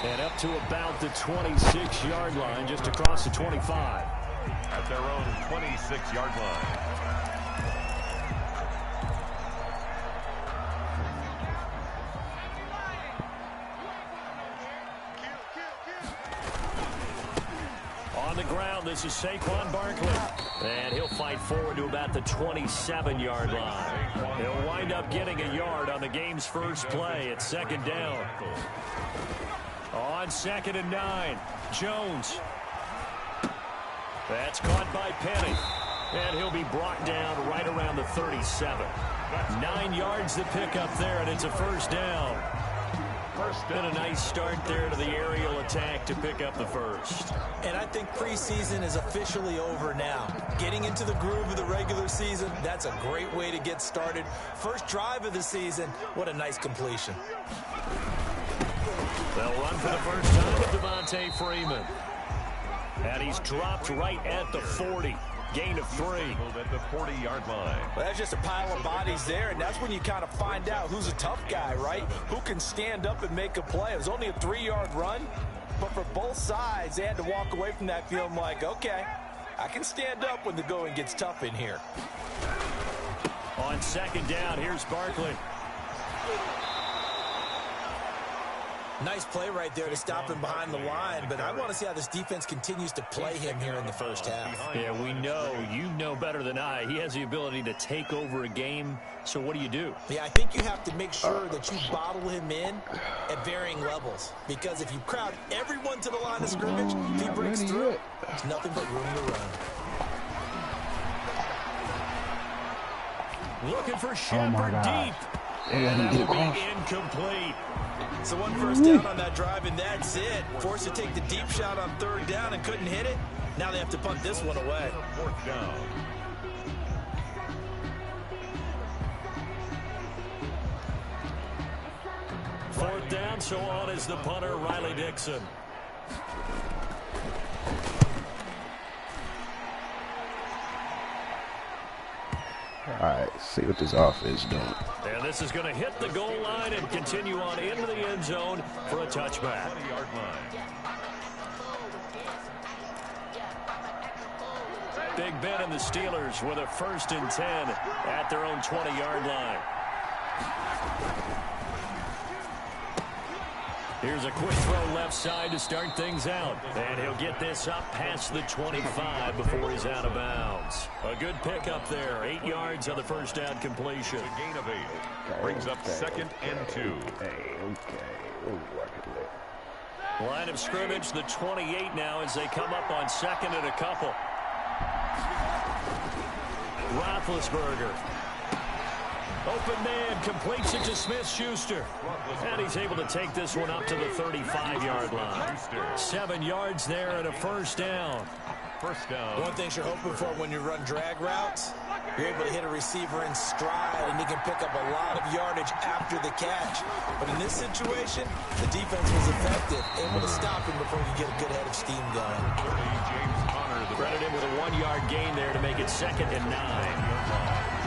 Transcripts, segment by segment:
And up to about the 26-yard line, just across the 25. At their own 26-yard line. On the ground, this is Saquon Barkley. And he'll fight forward to about the 27-yard line. He'll wind up getting a yard on the game's first play at second down. On 2nd and 9, Jones. That's caught by Penny. And he'll be brought down right around the 37. 9 yards to pick up there, and it's a first down. Been a nice start there to the aerial attack to pick up the first. And I think preseason is officially over now. Getting into the groove of the regular season, that's a great way to get started. First drive of the season, what a nice completion. They'll run for the first time with Devontae Freeman. And he's dropped right at the 40. Gain of 3. At the 40-yard line. Well, that's just a pile of bodies there, and that's when you kind of find out who's a tough guy, right? Who can stand up and make a play. It was only a 3-yard run, but for both sides, they had to walk away from that feeling like, okay, I can stand up when the going gets tough in here. On 2nd down, here's Barkley. Nice play right there to stop him behind the line, but I want to see how this defense continues to play him here in the first half. Yeah, we know. You know better than I. He has the ability to take over a game, so what do? Yeah, I think you have to make sure that you bottle him in at varying levels, because if you crowd everyone to the line of scrimmage, if he breaks through, there's nothing but room to run. Looking for Shepard deep. And that will be incomplete. So one first down on that drive, and that's it. Forced to take the deep shot on 3rd down and couldn't hit it. Now they have to punt this one away. 4th down. Fourth down, so on is the punter, Riley Dixon. All right, see what this offense is doing. And this is going to hit the goal line and continue on into the end zone for a touchback. 20-yard line. Big Ben and the Steelers with a 1st and 10 at their own 20-yard line. Here's a quick throw left side to start things out. And he'll get this up past the 25 before he's out of bounds. A good pickup there. 8 yards on the first down completion. A gain of 8. Brings up 2nd and 2. Line of scrimmage, the 28 now as they come up on 2nd and a couple. Roethlisberger. Open man, completes it to Smith-Schuster. And he's able to take this one up to the 35-yard line. 7 yards there and a first down. First down. One thing you're hoping for when you run drag routes, you're able to hit a receiver in stride, and he can pick up a lot of yardage after the catch. But in this situation, the defense was effective, able to stop him before he could get a good head of steam going. Credit him with a 1-yard gain there to make it 2nd and 9.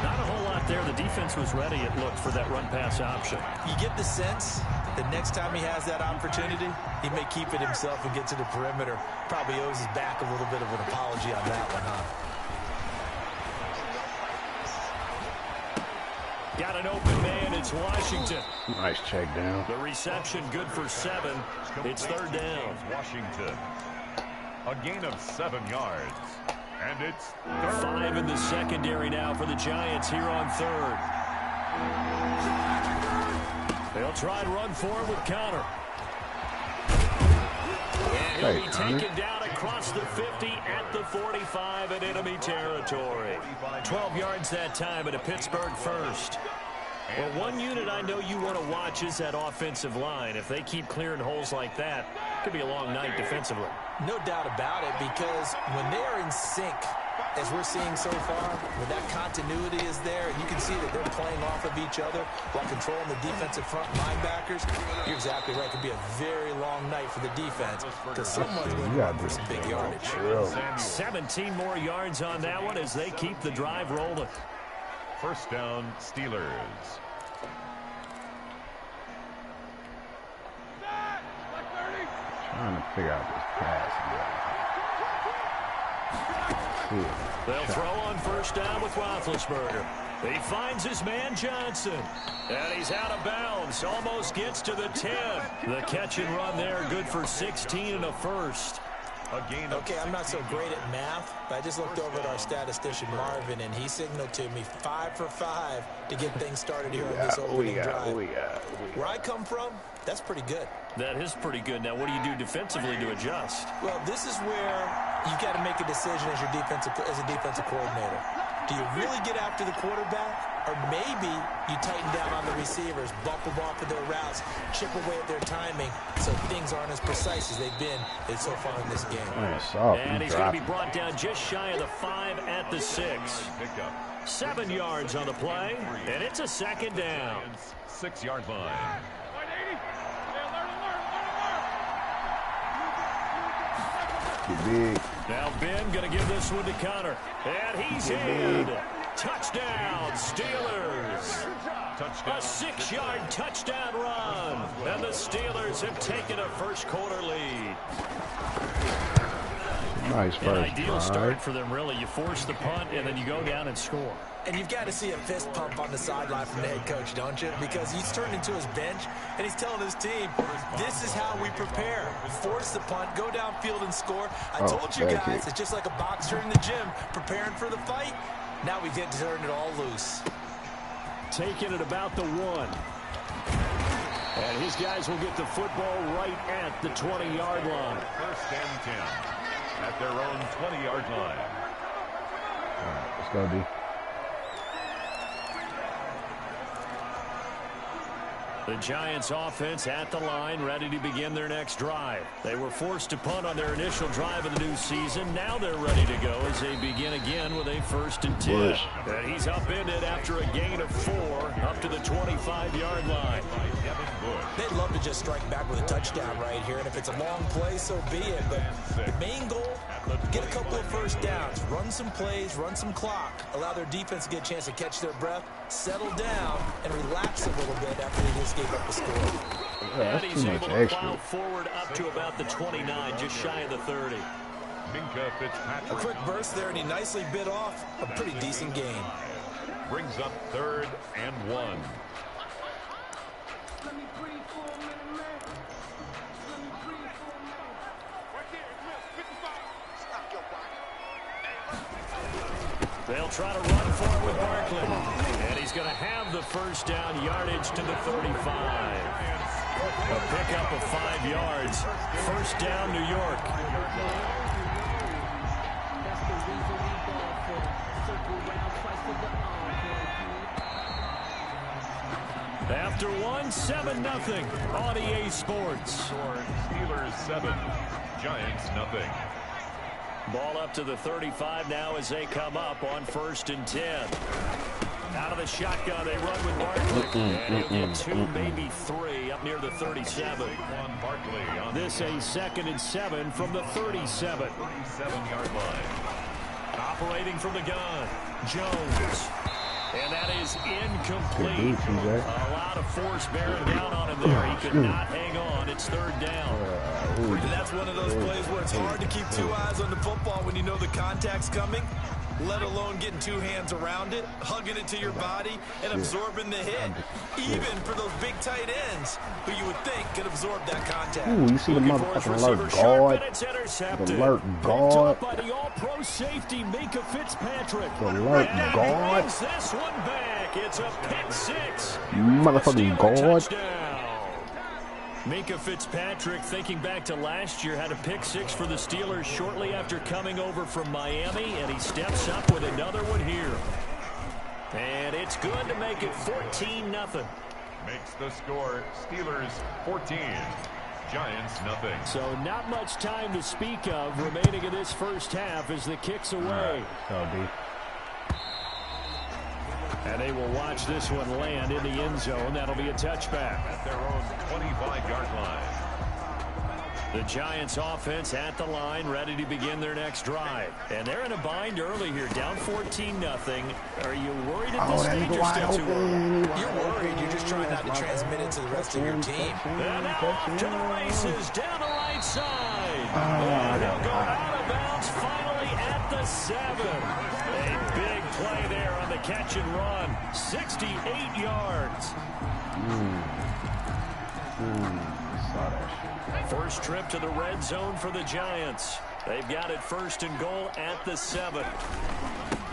Not a whole lot there. The defense was ready, it looked, for that run-pass option. You get the sense that next time he has that opportunity, he may keep it himself and get to the perimeter. Probably owes his back a little bit of an apology on that one, huh? Got an open man. It's Washington. Nice check down. The reception good for 7. It's 3rd down. Washington. A gain of 7 yards. And it's 5 in the secondary now for the Giants here on 3rd. They'll try and run forward with Conner. And he'll be taken down across the 50 at the 45 in enemy territory. 12 yards that time at a Pittsburgh first. Well, one unit I know you want to watch is that offensive line. If they keep clearing holes like that, it could be a long night defensively. No doubt about it, because when they are in sync, as we're seeing so far, when that continuity is there, and you can see that they're playing off of each other while controlling the defensive front linebackers, you're exactly right. It could be a very long night for the defense because someone's going to run for some big yardage. 17 more yards on that one as they keep the drive rolling. First down, Steelers. trying to figure out this pass. They'll throw on first down with Roethlisberger. He finds his man Johnson. And he's out of bounds. Almost gets to the 10. The catch and run there, good for 16 and a first. Okay, I'm not so great at math, but I just looked over at our statistician Marvin, and he signaled to me 5 for 5 to get things started here on this opening drive. Where I come from, that's pretty good. That is pretty good. Now, what do you do defensively to adjust? Well, this is where you've got to make a decision as a defensive coordinator. Do you really get after the quarterback? Or maybe you tighten down on the receivers, bump them off of their routes, chip away at their timing, so things aren't as precise as they've been so far in this game. And he's going to be brought down just shy of the 5 at the 6. 7 yards on the play, and it's a second down. 6-yard line. Now Ben going to give this one to Connor. And he's in. Touchdown, Steelers. A 6-yard touchdown run. And the Steelers have taken a first-quarter lead. Nice first An ideal start for them, really. You force the punt, and then you go down and score. And you've got to see a fist pump on the sideline from the head coach, don't you? Because he's turned into his bench, and he's telling his team, this is how we prepare. Force the punt, go downfield and score. I told you guys, it's just like a boxer in the gym, preparing for the fight. Now we get to turn it all loose. Taking it about the 1. And his guys will get the football right at the 20-yard line. First and 10 at their own 20-yard line. All right, let's go, D. The Giants offense at the line, ready to begin their next drive. They were forced to punt on their initial drive of the new season. Now they're ready to go as they begin again with a 1st and 10. And he's upended after a gain of 4 up to the 25-yard line. They'd love to just strike back with a touchdown right here, and if it's a long play, so be it. But the main goal, get a couple of first downs, run some plays, run some clock, allow their defense to get a chance to catch their breath, settle down, and relax a little bit after they just gave up the score. And he's able to plow forward up to about the 29, just shy of the 30. Minka Fitzpatrick. A quick burst there, and he nicely bit off a pretty decent gain. Brings up 3rd and 1. They'll try to run for it with Barkley. And he's going to have the first down, yardage to the 35. A pickup of 5 yards. First down, New York. After 1, 7-0 on EA Sports. Steelers 7, Giants 0. Ball up to the 35 now as they come up on 1st and 10. Out of the shotgun, they run with Barkley. And he'll get 2, maybe 3, up near the 37. This a 2nd and 7 from the 37. 37-yard line. Operating from the gun, Jones. And that is incomplete. A lot of force bearing down on him there. He could not hang on. It's 3rd down. And that's one of those plays where it's hard to keep 2 eyes on the football when you know the contact's coming, let alone getting 2 hands around it, hugging it to your body, and absorbing the hit. Even for those big tight ends who you would think could absorb that contact. Ooh, you see the motherfucking alert guard. The alert guard. By the all-pro safety, Minka Fitzpatrick. The alert guard. This one back. It's a pick 6. Motherfucking guard. Minka Fitzpatrick, thinking back to last year, had a pick 6 for the Steelers shortly after coming over from Miami, and he steps up with another one here. And it's good to make it 14-0. Makes the score Steelers 14, Giants 0. So not much time to speak of remaining in this first half as the kick's away. And they will watch this one land in the end zone. That'll be a touchback. At their own 25-yard line. The Giants offense at the line, ready to begin their next drive. And they're in a bind early here, down 14-0. Are you worried at this stage or still too early? You're worried. You're just trying not to transmit it to the rest of your team. And now off to the races, down the right right side. And he'll go out of bounds finally at the 7. A big play there on the catch and run. 68 yards. First trip to the red zone for the Giants. They've got it 1st and goal at the 7.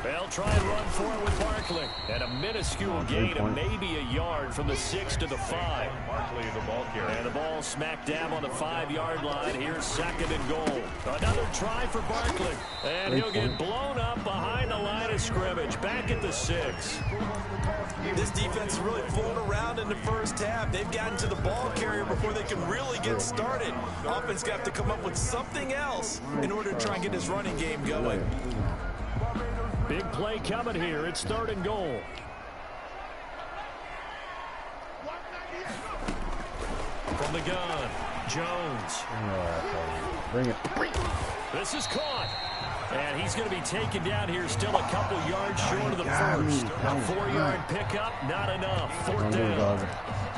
They'll try and run for it with Barkley. And a minuscule gain of maybe a yard from the 6 to the 5. Barkley, the ball carrier. And the ball smack dab on the 5-yard line. Here's 2nd and goal. Another try for Barkley. And he'll get blown up behind the line of scrimmage. Back at the 6. This defense is really fooling around in the first half. They've gotten to the ball carrier before they can really get started. Offense got to come up with something else in order to try and get this running game going. Big play coming here. It's 3rd and goal. From the gun, Jones. Bring it. This is caught. And he's going to be taken down here, still a couple yards short of the first. A 4-yard pickup, not enough. 4th down.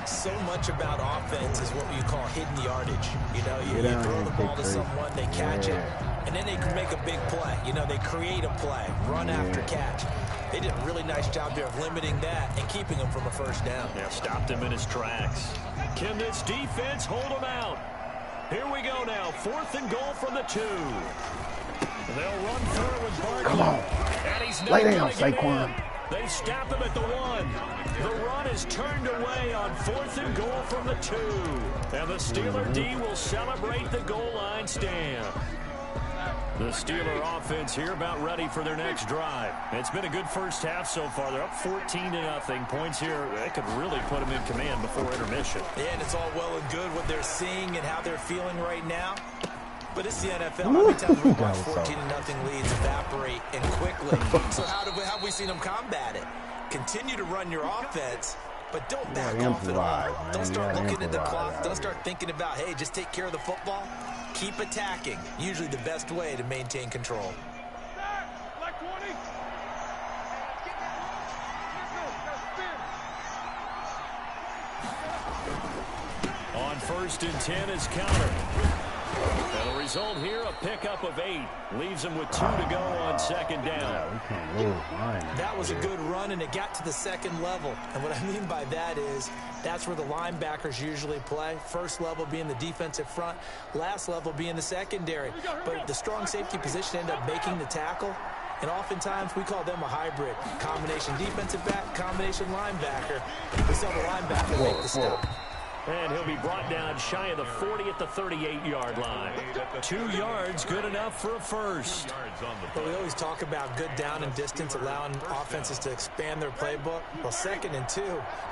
So much about offense is what you call hidden yardage. You know, you throw the ball to someone, they catch it, and then they can make a big play. You know, they create a play, run after catch. They did a really nice job there of limiting that and keeping him from a 1st down. Yeah, stopped him in his tracks. Can this defense hold him out? Here we go now, 4th and goal from the 2. They'll run through with Barkley. Come on. And he's not Lay going down, to get Saquon. in. They stop him at the 1. The run is turned away on 4th and goal from the 2. And the Steeler D will celebrate the goal line stand. The Steeler offense here about ready for their next drive. It's been a good first half so far. They're up 14-0. Points here, they could really put them in command before intermission. Yeah, and it's all well and good what they're seeing and how they're feeling right now. But it's the NFL. How many times we watch 14-0 leads evaporate and quickly? So how have we seen them combat it? Continue to run your offense, but don't back off at all. Don't start looking at the clock. Don't start thinking about, hey, just take care of the football. Keep attacking. Usually the best way to maintain control. On 1st and 10 is counter. And the result here, a pickup of 8. Leaves them with 2 to go on 2nd down. That was a good run, and it got to the 2nd level. And what I mean by that is that's where the linebackers usually play. 1st level being the defensive front, last level being the secondary. But the strong safety position ended up making the tackle. And oftentimes we call them a hybrid. Combination defensive back, combination linebacker. We saw the linebacker make the stop. And he'll be brought down shy of the 40 at the 38-yard line. 2 yards, good enough for a 1st. But we always talk about good down and distance, allowing offenses to expand their playbook. Well, 2nd and 2,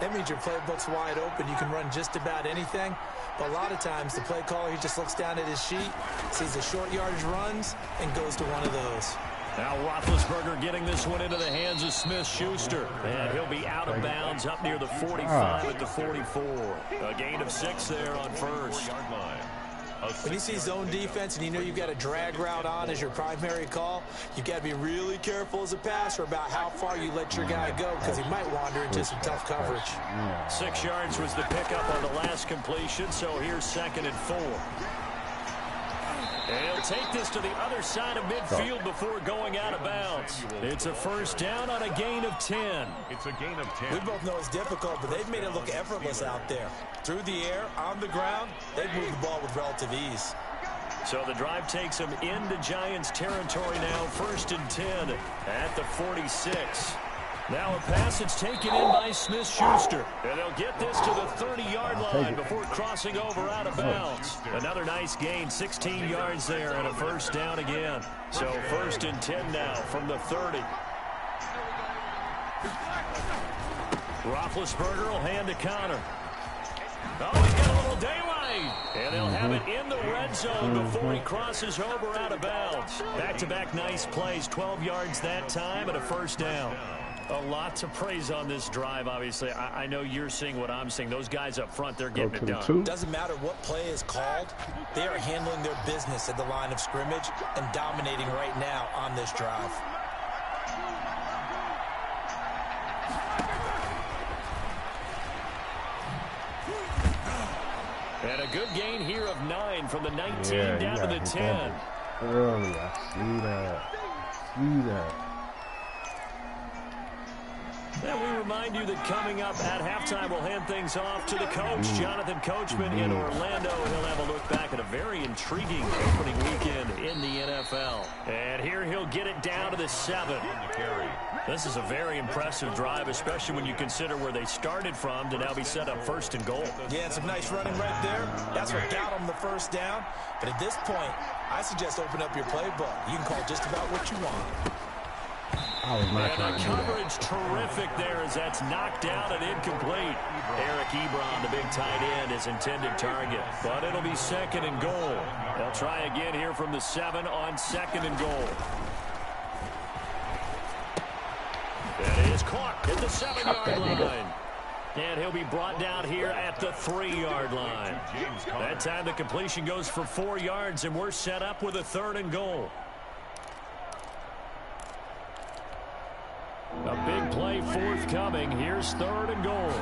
that means your playbook's wide open. You can run just about anything. But a lot of times the play caller, he just looks down at his sheet, sees the short yardage runs, and goes to one of those. Now Roethlisberger getting this one into the hands of Smith-Schuster. And he'll be out of bounds up near the 45 at the 44. A gain of 6 there on 1st. When you see zone defense and you know you've got a drag route on as your primary call, you've got to be really careful as a passer about how far you let your guy go because he might wander into some tough coverage. 6 yards was the pickup on the last completion, so here's 2nd and 4. And he'll take this to the other side of midfield before going out of bounds. It's a 1st down on a gain of 10. It's a gain of 10. We both know it's difficult, but they've made it look effortless out there. Through the air, on the ground, they've moved the ball with relative ease. So the drive takes them into Giants territory now. 1st and 10 at the 46. Now a pass that's taken in by Smith-Schuster. And they'll get this to the 30-yard line before crossing over out of bounds. Another nice gain, 16 yards there, and a 1st down again. So 1st and 10 now from the 30. Roethlisberger will hand to Connor. Oh, he's got a little daylight. And they'll have it in the red zone before he crosses over out of bounds. Back-to-back nice plays, 12 yards that time and a 1st down. A lot to praise on this drive, obviously. I know you're seeing what I'm seeing. Those guys up front, they're getting it done. Doesn't matter what play is called. They are handling their business at the line of scrimmage and dominating right now on this drive. And a good gain here of 9 from the 19 down to the 10. Early, I see that. And we remind you that coming up at halftime, we'll hand things off to the coach, Jonathan Coachman in Orlando. He'll have a look back at a very intriguing opening weekend in the NFL. And here he'll get it down to the 7. This is a very impressive drive, especially when you consider where they started from to now be set up 1st and goal. Yeah, some nice running right there. That's what got them the first down. But at this point, I suggest open up your playbook. You can call just about what you want. And the coverage terrific there as that's knocked down and incomplete. Eric Ebron, the big tight end, is intended target. But it'll be 2nd and goal. They'll try again here from the 7 on 2nd and goal. That is caught at the 7-yard line. And he'll be brought down here at the 3-yard line. That time the completion goes for 4 yards, and we're set up with a 3rd and goal. A big play forthcoming. Here's 3rd and goal.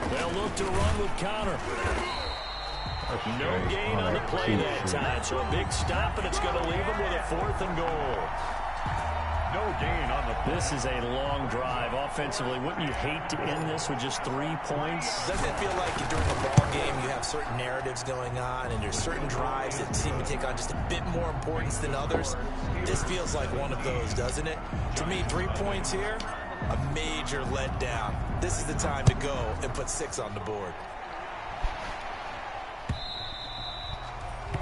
They'll look to run with Connor. No gain on the play that time, so a big stop, and it's going to leave them with a 4th and goal. No gain on the play. This is a long drive offensively. Wouldn't you hate to end this with just 3 points? Doesn't it feel like during a ball game you have certain narratives going on and there's certain drives that seem to take on just a bit more importance than others? This feels like one of those, doesn't it? To me, 3 points here, a major letdown. This is the time to go and put 6 on the board.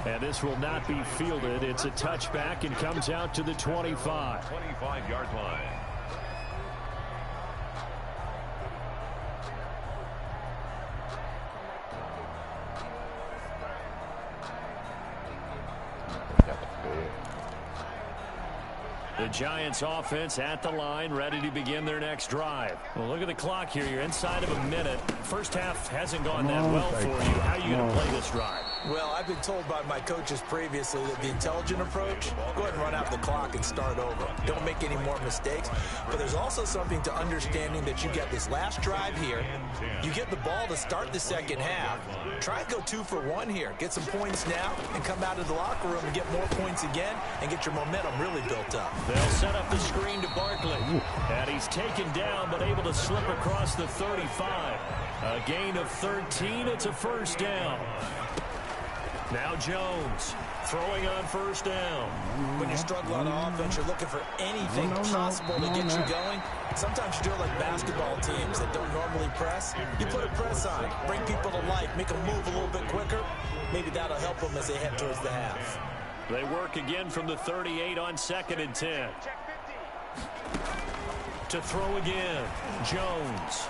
And this will not be fielded. It's a touchback and comes out to the 25. 25-yard line. The Giants offense at the line, ready to begin their next drive. Well, look at the clock here. You're inside of a minute. First half hasn't gone that well for you. How are you going to play this drive? Well, I've been told by my coaches previously that the intelligent approach, go ahead and run out the clock and start over. Don't make any more mistakes. But there's also something to understanding that you get this last drive here. You get the ball to start the second half. Try and go 2 for 1 here. Get some points now and come out of the locker room and get more points again and get your momentum really built up. They'll set up the screen to Barkley. And he's taken down but able to slip across the 35. A gain of 13. It's a 1st down. Now Jones throwing on 1st down. When you struggle on offense, you're looking for anything possible to get you going. Sometimes you do it like basketball teams that don't normally press. You put a press on, bring people to life, make them move a little bit quicker. Maybe that'll help them as they head towards the half. They work again from the 38 on 2nd and 10. To throw again, Jones.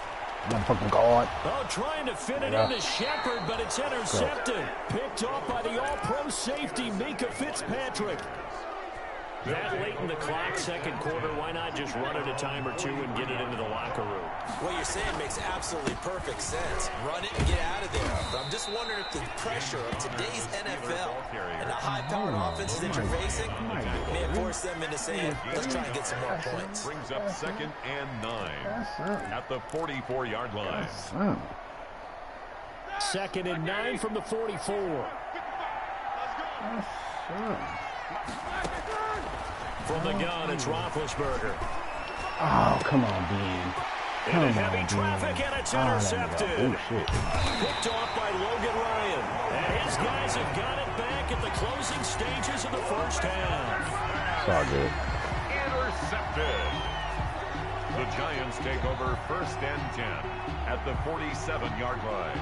Oh, trying to fit it into Shepard, but it's intercepted. Picked off by the all-pro safety, Mika Fitzpatrick. That late in the clock, 2nd quarter, why not just run it a time or 2 and get it into the locker room? What you're saying makes absolutely perfect sense. Run it and get out of there. But I'm just wondering if the pressure of today's NFL and the high-powered offenses that you're facing may have forced them into saying, let's try and get some more points. Brings up 2nd and 9 at the 44-yard line. 2nd and 9 from the 44. From the gun, it's Roethlisberger. Oh, come on, Bean. Come on, heavy traffic, and it's intercepted. Picked off by Logan Ryan. And his guys have got it back at the closing stages of the 1st half. It's all good. Intercepted. The Giants take over 1st and 10 at the 47-yard line.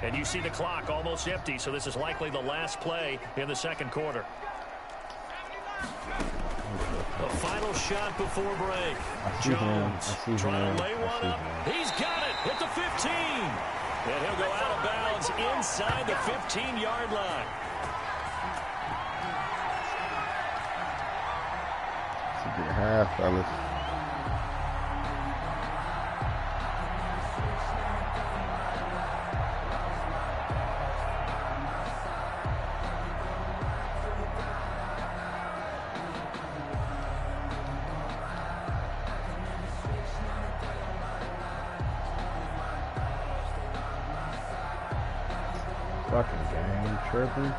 And you see the clock almost empty, so this is likely the last play in the 2nd quarter. The final shot before break. Jones trying to lay one up. He's got it at the 15. And he'll go out of bounds inside the 15-yard line. It's a good half, fellas. Fucking gang tripping.